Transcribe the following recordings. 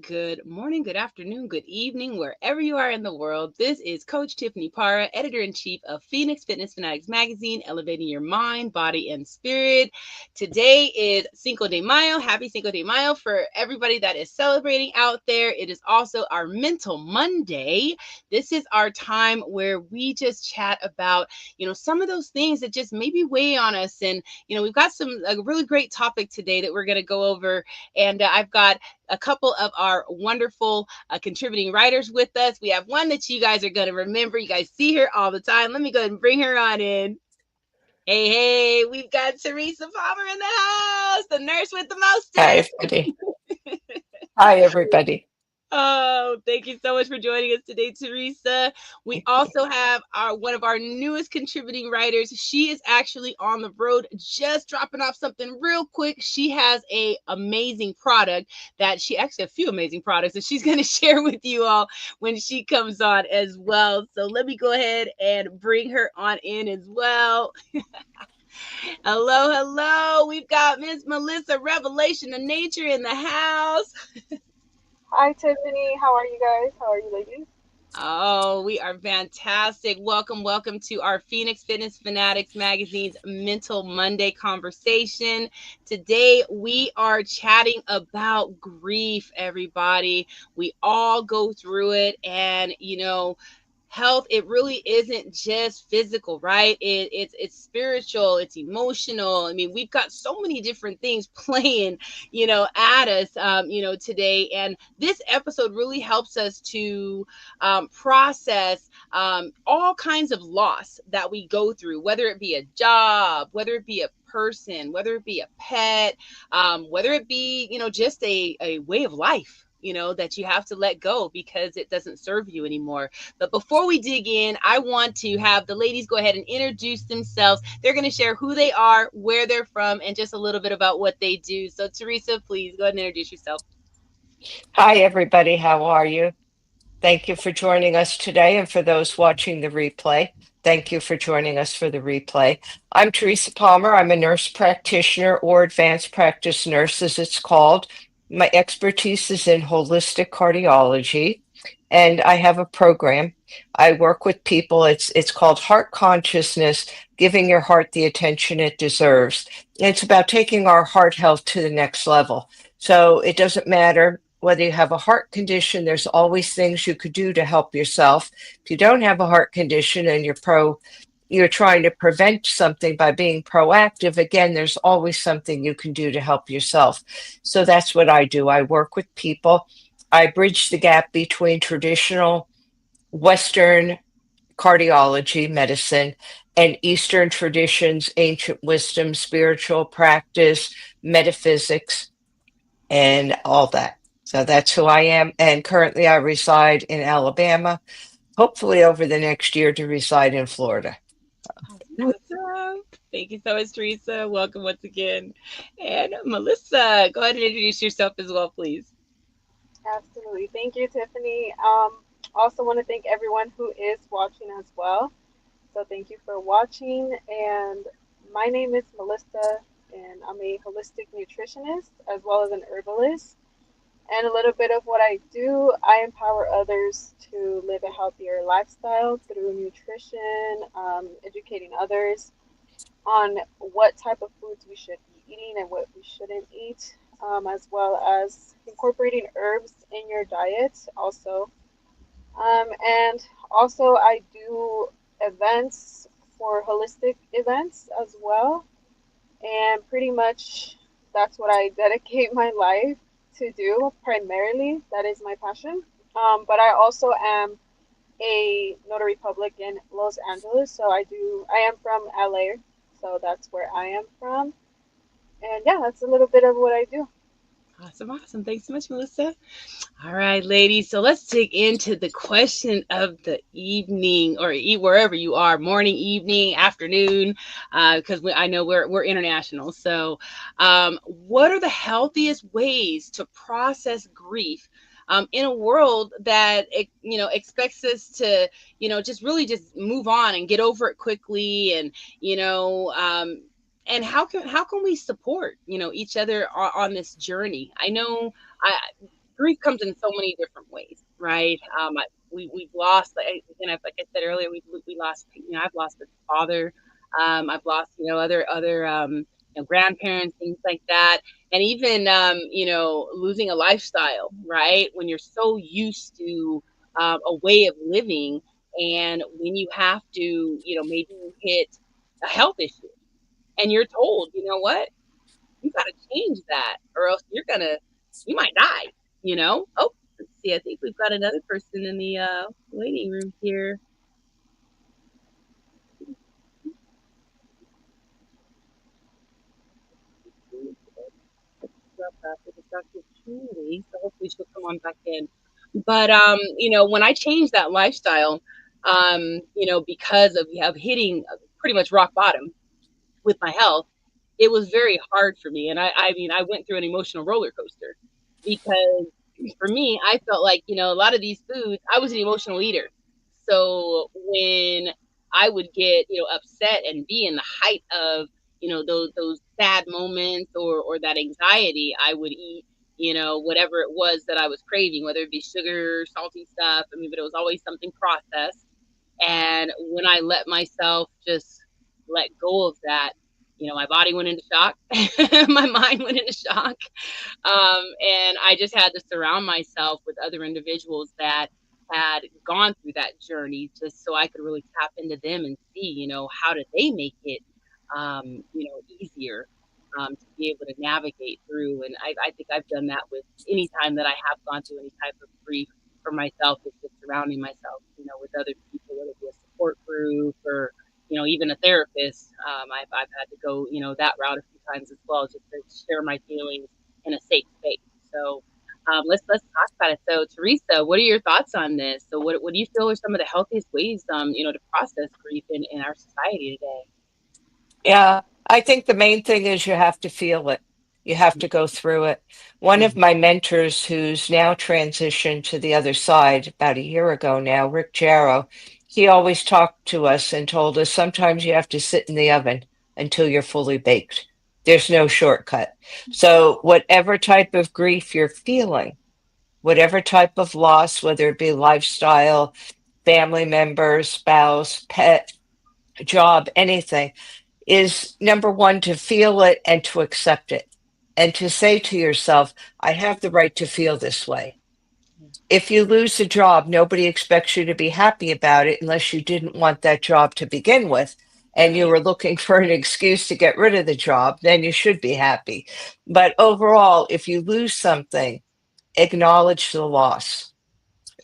good morning, good afternoon, good evening, wherever you are in the world. This is Coach Tiffany Parra, editor in chief of Phoenix Fitness Fanatics magazine, elevating your mind, body, and spirit. Today is Cinco de Mayo. Happy Cinco de Mayo for everybody that is celebrating out there. It is also our Mental Monday. This is our time where we just chat about, some of those things that just maybe weigh on us. And, we've got a really great topic today that we're going to go over. And I've got a couple of our wonderful contributing writers with us. We have one that you guys are going to remember. You guys see her all the time. Let me go ahead and bring her on in. Hey, we've got Teresa Palmer in the house, the nurse with the Hi, mostest. everybody. Hi, everybody. Oh, thank you so much for joining us today, Teresa. We Thank you. also have one of our newest contributing writers. She is actually on the road, just dropping off something real quick. She has a few amazing products that she's going to share with you all when she comes on as well. So let me go ahead and bring her on in as well. Hello, hello. We've got Miss Melissa Revelation of Nature in the house. Hi, Tiffany. How are you guys? How are you, ladies? Oh, we are fantastic. Welcome, welcome to our Phoenix Fitness Fanatics magazine's Mental Monday conversation. Today, we are chatting about grief, everybody. We all go through it, and health, it really isn't just physical, right? It's spiritual, it's emotional. I mean, we've got so many different things playing at us today, and this episode really helps us to process all kinds of loss that we go through, whether it be a job, whether it be a person, whether it be a pet, whether it be just a way of life, that you have to let go because it doesn't serve you anymore. But before we dig in, I want to have the ladies go ahead and introduce themselves. They're going to share who they are, where they're from, and just a little bit about what they do. So, Teresa, please go ahead and introduce yourself. Hi, everybody. How are you? Thank you for joining us today. And for those watching the replay, thank you for joining us for the replay. I'm Teresa Palmer. I'm a nurse practitioner, or advanced practice nurse, as it's called. My expertise is in holistic cardiology, and I have a program. I work with people. It's called Heart Consciousness, giving your heart the attention it deserves. It's about taking our heart health to the next level. So it doesn't matter whether you have a heart condition, there's always things you could do to help yourself. If you don't have a heart condition and you're trying to prevent something by being proactive, again, there's always something you can do to help yourself. So that's what I do. I work with people. I bridge the gap between traditional Western cardiology medicine and Eastern traditions, ancient wisdom, spiritual practice, metaphysics, and all that. So that's who I am. And currently I reside in Alabama, hopefully over the next year to reside in Florida. Awesome. Thank you so much, Teresa. Welcome once again. And Melissa, go ahead and introduce yourself as well, please. Absolutely. Thank you, Tiffany. Also want to thank everyone who is watching as well. So thank you for watching. And my name is Melissa, and I'm a holistic nutritionist as well as an herbalist. And a little bit of what I do, I empower others to live a healthier lifestyle through nutrition, educating others on what type of foods we should be eating and what we shouldn't eat, as well as incorporating herbs in your diet also. And also, I do events for holistic events as well. And pretty much that's what I dedicate my life to do primarily. That is my passion. But I also am a notary public in Los Angeles. So I am from LA. So that's where I am from. And yeah, that's a little bit of what I do. Awesome, awesome. Thanks so much, Melissa. All right, ladies. So let's dig into the question of the evening, or wherever you are, morning, evening, afternoon, because I know we're international. So, what are the healthiest ways to process grief? In a world that expects us to just really just move on and get over it quickly, and how can we support each other on this journey? I know grief comes in so many different ways, right? We've lost, like I said earlier, we lost, I've lost a father, I've lost, other grandparents, things like that, and even losing a lifestyle, right? When you're so used to a way of living, and when you have to, maybe you hit a health issue, and you're told, you know what, you got to change that, or else you might die. Oh, let's see. I think we've got another person in the waiting room here. Dr. Julie, so hopefully she'll come on back in. But when I changed that lifestyle, because of hitting pretty much rock bottom with my health, it was very hard for me. And I mean, I went through an emotional roller coaster because for me, I felt like, a lot of these foods, I was an emotional eater. So when I would get, upset and be in the height of, those sad moments or that anxiety, I would eat, whatever it was that I was craving, whether it be sugar, salty stuff. I mean, but it was always something processed. And when I let myself just let go of that, my body went into shock. My mind went into shock. And I just had to surround myself with other individuals that had gone through that journey just so I could really tap into them and see, how did they make it, easier to be able to navigate through. And I think I've done that with any time that I have gone through any type of grief for myself, is just surrounding myself, with other people, whether it be a support group or, even a therapist. I've had to go, that route a few times as well, just to share my feelings in a safe space. So let's talk about it. So Teresa, what are your thoughts on this? So what do you feel are some of the healthiest ways, to process grief in our society today? Yeah, I think the main thing is you have to feel it. You have to go through it. One of Mm-hmm. my mentors, who's now transitioned to the other side about a year ago now, Rick Jarrow, he always talked to us and told us sometimes you have to sit in the oven until you're fully baked. There's no shortcut. So, whatever type of grief you're feeling, whatever type of loss, whether it be lifestyle, family member, spouse, pet, job, anything, is number one, to feel it and to accept it. And to say to yourself, I have the right to feel this way. If you lose a job, nobody expects you to be happy about it unless you didn't want that job to begin with and you Right. were looking for an excuse to get rid of the job, then you should be happy. But overall, if you lose something, acknowledge the loss.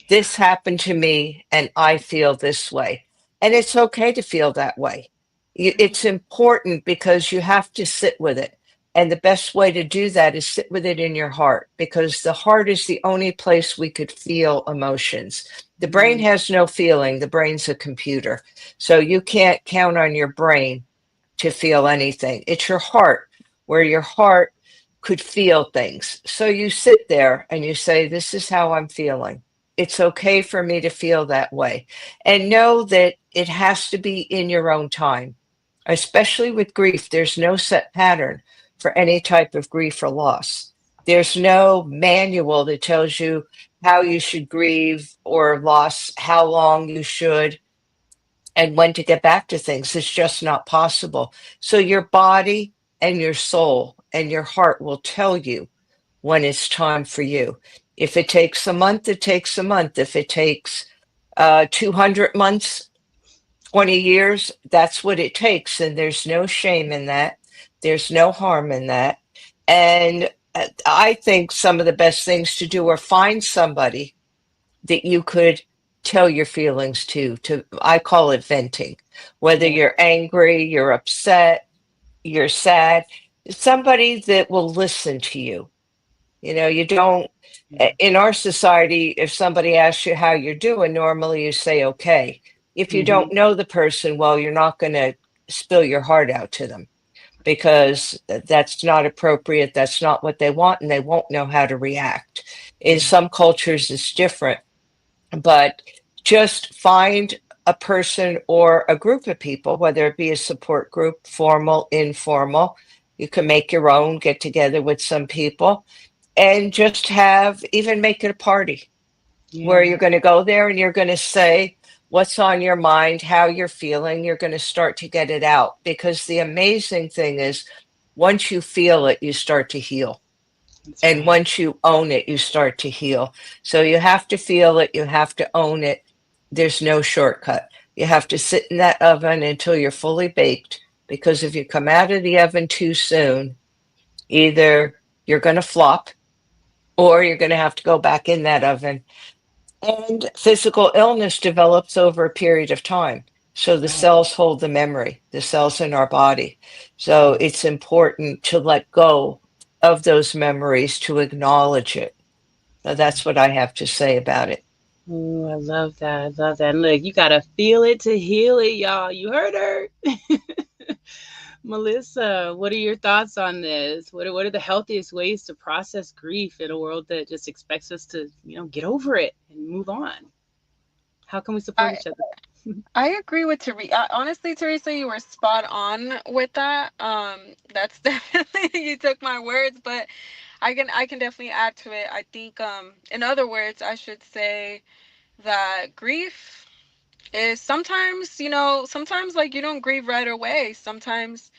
This happened to me and I feel this way. And it's okay to feel that way. It's important because you have to sit with it. And the best way to do that is sit with it in your heart, because the heart is the only place we could feel emotions. The brain Mm-hmm. has no feeling, the brain's a computer. So you can't count on your brain to feel anything. It's your heart, where your heart could feel things. So you sit there and you say, this is how I'm feeling. It's okay for me to feel that way. And know that it has to be in your own time, especially with grief. There's no set pattern for any type of grief or loss. There's no manual that tells you how you should grieve or loss, how long you should, and when to get back to things. It's just not possible. So your body and your soul and your heart will tell you when it's time for you. If it takes a month, it takes a month. If it takes 200 months, 20 years, that's what it takes. And there's no shame in that. There's no harm in that. And I think some of the best things to do are find somebody that you could tell your feelings to. I call it venting. Whether Yeah. you're angry, you're upset, you're sad, somebody that will listen to you. You don't, Yeah. in our society, if somebody asks you how you're doing, normally you say okay. If you Mm-hmm. don't know the person, well, you're not going to spill your heart out to them, because that's not appropriate. That's not what they want, and they won't know how to react. In Yeah. some cultures, it's different, but just find a person or a group of people, whether it be a support group, formal, informal. You can make your own, get together with some people and just have, even make it a party where Yeah. you're going to go there and you're going to say what's on your mind, how you're feeling. You're going to start to get it out, because the amazing thing is once you feel it, you start to heal. That's And right. once you own it, you start to heal. So you have to feel it, you have to own it. There's no shortcut. You have to sit in that oven until you're fully baked, because if you come out of the oven too soon, either you're going to flop or you're going to have to go back in that oven. And physical illness develops over a period of time. So the Right. cells hold the memory, the cells in our body. So it's important to let go of those memories, to acknowledge it. So that's what I have to say about it. Oh, I love that. I love that. And look, you gotta feel it to heal it, y'all. You heard her. Melissa, what are your thoughts on this? What are the healthiest ways to process grief in a world that just expects us to, get over it and move on? How can we support I each other? I agree with Teresa. Honestly, Teresa, you were spot on with that. That's definitely you took my words, but I can definitely add to it. I think in other words, I should say that grief is sometimes, sometimes like you don't grieve right away. Sometimes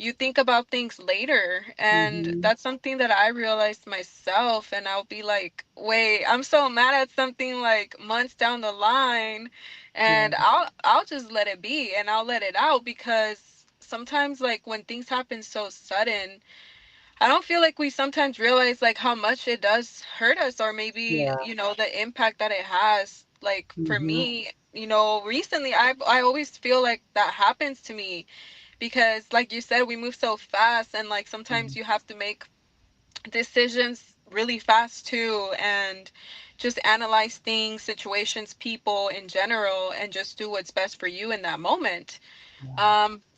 you think about things later, and Hmm. that's something that I realized myself, and I'll be like, wait, I'm so mad at something like months down the line, Yeah. and I'll just let it be and I'll let it out, because sometimes like when things happen so sudden, I don't feel like we sometimes realize like how much it does hurt us, or maybe, Yeah. the impact that it has. Like for Hmm. me, recently I always feel like that happens to me, because like you said, we move so fast, and like sometimes you have to make decisions really fast too, and just analyze things, situations, people in general, and just do what's best for you in that moment.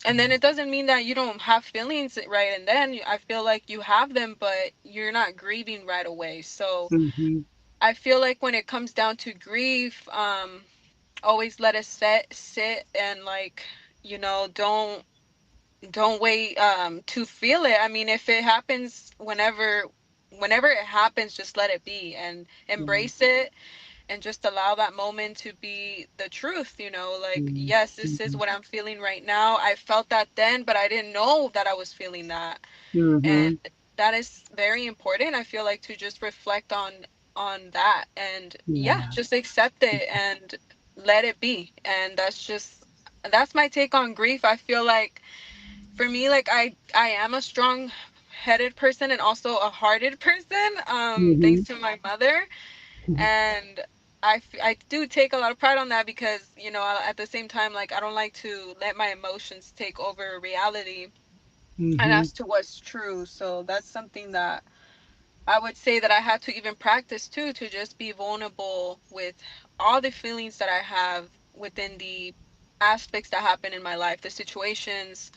And then it doesn't mean that you don't have feelings right and then. I feel like you have them, but you're not grieving right away. So Hmm. I feel like when it comes down to grief, always let it sit and like, don't wait to feel it. I mean, if it happens whenever it happens, just let it be and embrace it, and just allow that moment to be the truth, like, yes, this is what I'm feeling right now. I felt that then, but I didn't know that I was feeling that. And Hmm. that is very important, I feel like, to just reflect on that, and yeah, Yeah. just accept it and let it be. And that's my take on grief. I feel like for me, like, I am a strong headed person and also a hearted person, Hmm. thanks to my mother. And I do take a lot of pride on that, because at the same time, like, I don't like to let my emotions take over reality and Hmm. as to what's true. So that's something that I would say that I had to even practice too, to just be vulnerable with all the feelings that I have within the aspects that happen in my life, the situations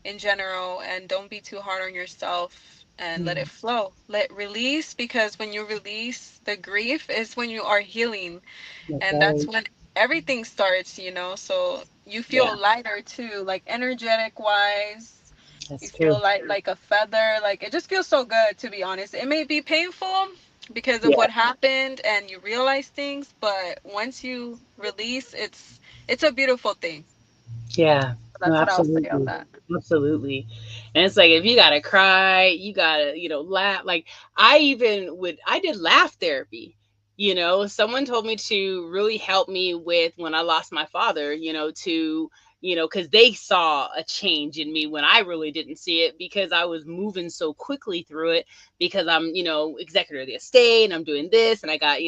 in general, and don't be too hard on yourself, and let Yeah. it flow. Let release, because when you release the grief is when you are healing, That's and that's right. when everything starts, so you Yeah. feel lighter too, like energetic wise. You That's true. feel like a feather. Like, it just feels so good, to be honest. It may be painful because of Yeah. what happened and you realize things, but once you release, it's a beautiful thing. Yeah. No, That's what I'll say on absolutely. that. Absolutely. And it's like if you gotta cry, you gotta, laugh. Like I did laugh therapy. Someone told me to really help me with when I lost my father, because they saw a change in me when I really didn't see it because I was moving so quickly through it because I'm, executor of the estate and I'm doing this and I got,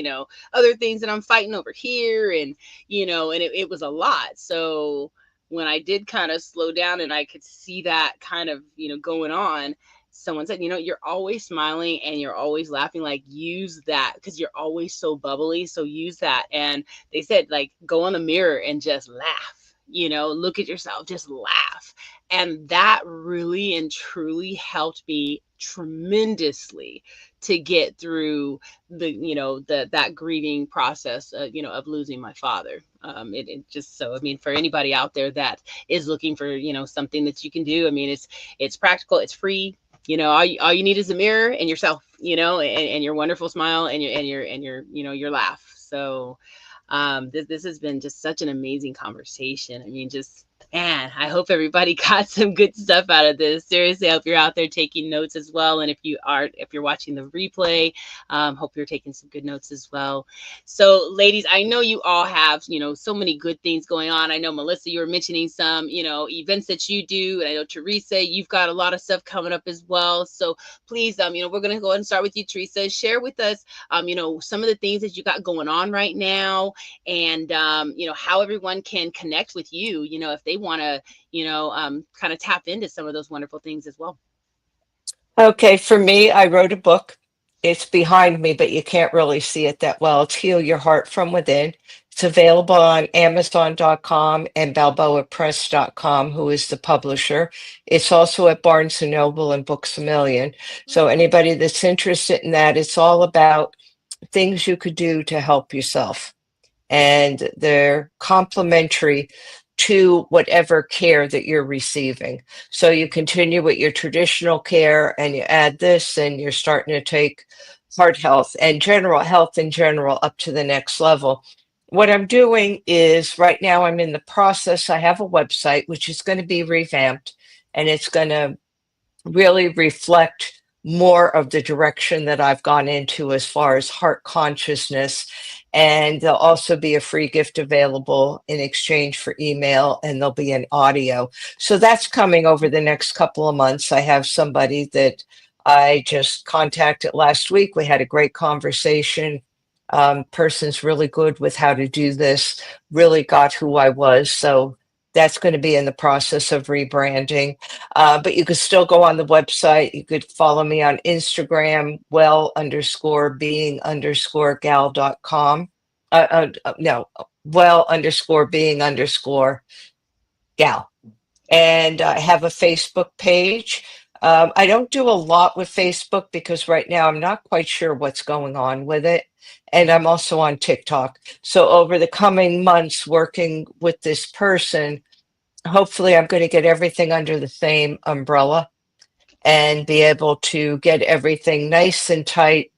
other things that I'm fighting over here and it was a lot. So when I did kind of slow down and I could see that kind of, going on, someone said, you're always smiling and you're always laughing. Like, use that because you're always so bubbly. So use that. And they said, like, go on the mirror and just laugh, look at yourself, just laugh. And that really and truly helped me tremendously to get through that grieving process of losing my father. It just, so I mean, for anybody out there that is looking for something that you can do, I mean, it's practical, it's free. All you need is a mirror and yourself. and your wonderful smile and your your laugh. So this has been just such an amazing conversation. I mean, just man, I hope everybody got some good stuff out of this. Seriously, I hope you're out there taking notes as well. And if you're watching the replay, hope you're taking some good notes as well. So, ladies, I know you all have so many good things going on. I know Melissa, you were mentioning some events that you do, and I know Teresa, you've got a lot of stuff coming up as well. So please, we're gonna go ahead and start with you, Teresa. Share with us, some of the things that you got going on right now, and how everyone can connect with you, if they want to kind of tap into some of those wonderful things as well. Okay, for me, I wrote a book. It's behind me, but you can't really see it that well. It's Heal Your Heart from Within. It's available on Amazon.com and BalboaPress.com, who is the publisher. It's also at Barnes& and Noble and Books A Million. So anybody that's interested in that, it's all about things you could do to help yourself, and they're complementary to whatever care that you're receiving. So you continue with your traditional care and you add this, and you're starting to take heart health and general health in general up to the next level. What I'm doing is right now I'm in the process. I have a website which is going to be revamped, and it's going to really reflect more of the direction that I've gone into as far as heart consciousness. And there'll also be a free gift available in exchange for email, and there'll be an audio. So that's coming over the next couple of months. I have somebody that I just contacted last week. We had a great conversation. Person's really good with how to do this, really got who I was. So that's going to be in the process of rebranding. But you could still go on the website. You could follow me on Instagram, well_being_gal.com. No, well_being_gal. And I have a Facebook page. I don't do a lot with Facebook because right now I'm not quite sure what's going on with it. And I'm also on TikTok. So over the coming months, working with this person, hopefully I'm going to get everything under the same umbrella and be able to get everything nice and tight,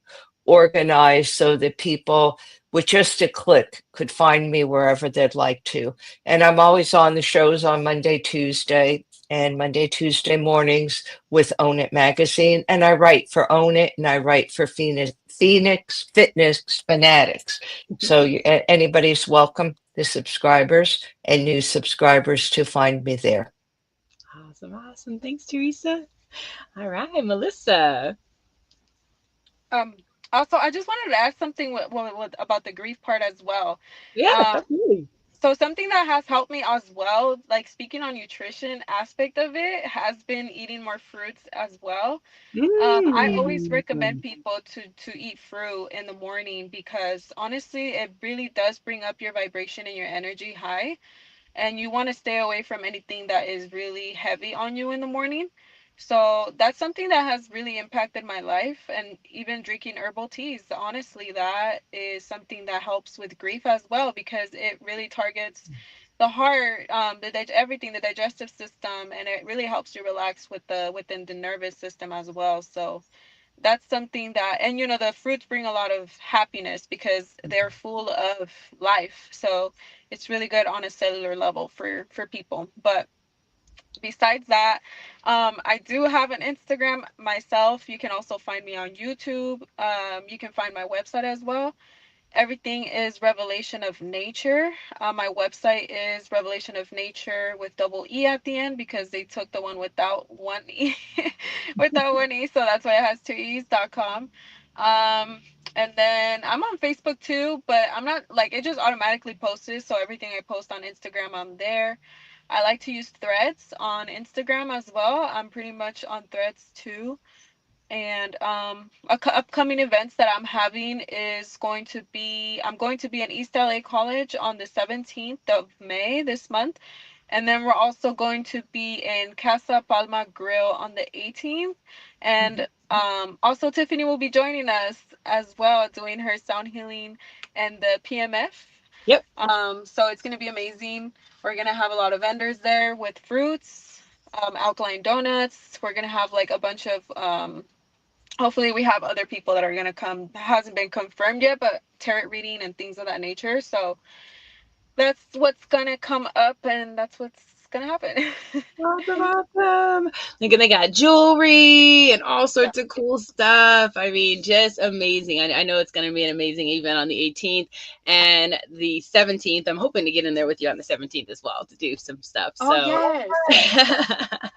organized so that people with just a click could find me wherever they'd like to. And I'm always on the shows on Monday, Tuesday, and Monday, Tuesday mornings with Own It magazine. And I write for Own It, and I write for Phoenix Fitness Fanatics. So anybody's welcome, the subscribers and new subscribers, to find me there. Awesome, awesome. Thanks, Teresa. All right, Melissa. Um, Also, I just wanted to add something with about the grief part as well. Yeah, Um, absolutely. so something that has helped me as well, like speaking on nutrition aspect of it, has been eating more fruits as well. I always recommend Mm. people to eat fruit in the morning because honestly, it really does bring up your vibration and your energy high, and you want to stay away from anything that is really heavy on you in the morning. So that's something that has really impacted my life, and even drinking herbal teas. Honestly, that is something that helps with grief as well because it really targets the heart, everything, the digestive system, and it really helps you relax within the nervous system as well. So that's something that, and the fruits bring a lot of happiness because they're full of life, so it's really good on a cellular level for people. But besides that, I do have an Instagram myself. You can also find me on YouTube. You can find my website as well. Everything is Revelation of Nature. My website is Revelation of Nature with double E at the end because they took the one without one E, without one E, so that's why it has two E's.com. Um, and then I'm on Facebook too, but I'm not like it just automatically posted, so everything I post on Instagram, I'm there. I like to use threads on Instagram as well. I'm pretty much on threads too. And upcoming events that I'm having is going to be I'm going to be in East LA College on the 17th of May this month. And then we're also going to be in Casa Palma Grill on the 18th. And also Tiffany will be joining us as well, doing her sound healing and the PMF. Yep. So it's going to be amazing. We're going to have a lot of vendors there with fruits, alkaline donuts. We're going to have like a bunch of hopefully we have other people that are going to come. That hasn't been confirmed yet, but tarot reading and things of that nature. So that's what's going to come up, and that's what's going to happen. Awesome, awesome. Like, and they got jewelry and all Yeah. sorts of cool stuff. I mean, just amazing. I know it's going to be an amazing event on the 18th and the 17th. I'm hoping to get in there with you on the 17th as well to do some stuff. Oh, So, yes. Yes.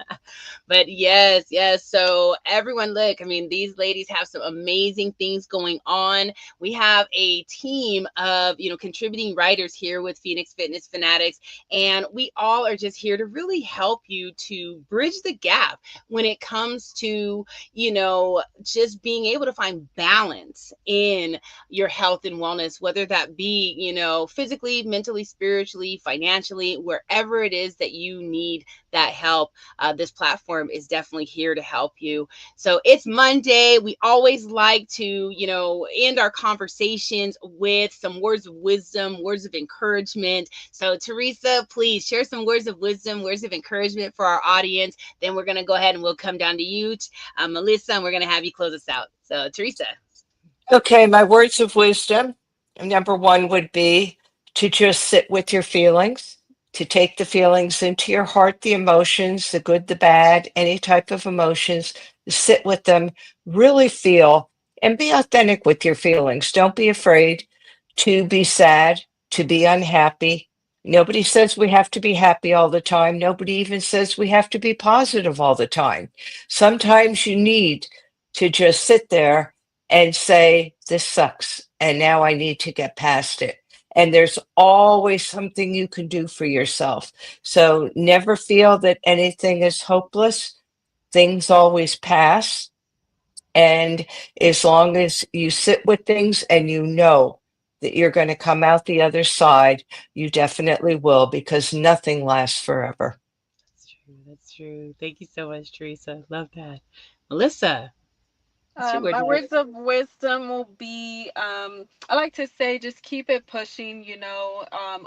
but yes, yes. So, everyone, look, I mean, these ladies have some amazing things going on. We have a team of, contributing writers here with Phoenix Fitness Fanatics, and we all are just here to really help you to bridge the gap when it comes to, just being able to find balance in your health and wellness, whether that be, physically, mentally, spiritually, financially, wherever it is that you need that help. This platform is definitely here to help you. So it's Monday. We always like to, end our conversations with some words of wisdom, words of encouragement. So, Teresa, please share some words of wisdom, words of encouragement for our audience. Then we're going to go ahead and we'll come down to you, Melissa, and we're going to have you close us out. So, Teresa. Okay, my words of wisdom. Number one would be to just sit with your feelings, to take the feelings into your heart, the emotions, the good, the bad, any type of emotions, sit with them, really feel, and be authentic with your feelings. Don't be afraid to be sad, to be unhappy. Nobody says we have to be happy all the time. Nobody even says we have to be positive all the time. Sometimes you need to just sit there and say, this sucks. And now I need to get past it. And there's always something you can do for yourself. So never feel that anything is hopeless. Things always pass. And as long as you sit with things and you know that you're going to come out the other side, you definitely will, because nothing lasts forever. That's true. That's true. Thank you so much, Teresa. Love that. Melissa, what's your word? My words of wisdom will be I like to say just keep it pushing,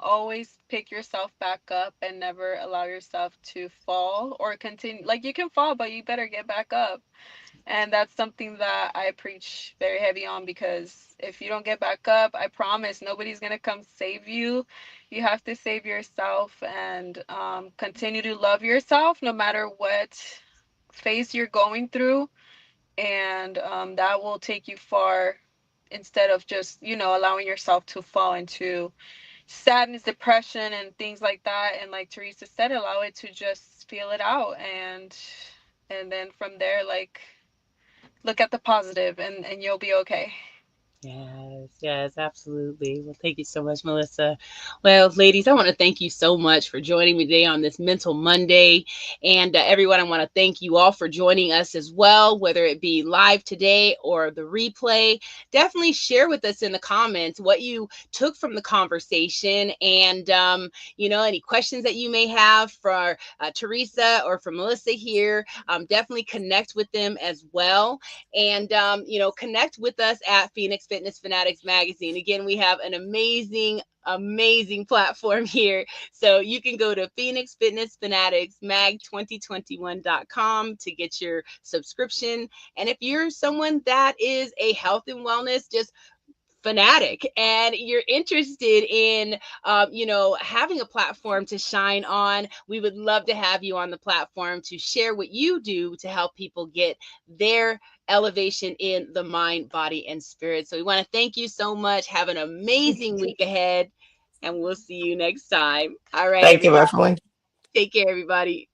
always pick yourself back up and never allow yourself to fall or continue. Like you can fall, but you better get back up. And that's something that I preach very heavy on, because if you don't get back up, I promise nobody's going to come save you. You have to save yourself, and continue to love yourself no matter what phase you're going through, and that will take you far, instead of just allowing yourself to fall into sadness, depression, and things like that. And like Teresa said, allow it to just feel it out, and then from there, like, look at the positive, and you'll be okay. Yes, yes, absolutely. Well, thank you so much, Melissa. Well, ladies, I want to thank you so much for joining me today on this Mental Monday. And everyone, I want to thank you all for joining us as well, whether it be live today or the replay. Definitely share with us in the comments what you took from the conversation, and, any questions that you may have for Teresa or for Melissa here. Definitely connect with them as well, and connect with us at Phoenix Fitness Fanatics Magazine. Again, we have an amazing platform here. So you can go to Phoenix Fitness Fanatics Mag 2021.com to get your subscription. And if you're someone that is a health and wellness just fanatic and you're interested in having a platform to shine on, we would love to have you on the platform to share what you do to help people get their elevation in the mind, body, and spirit. So we want to thank you so much. Have an amazing week ahead, and we'll see you next time. All right, Thank you, everybody, everyone. take care, everybody.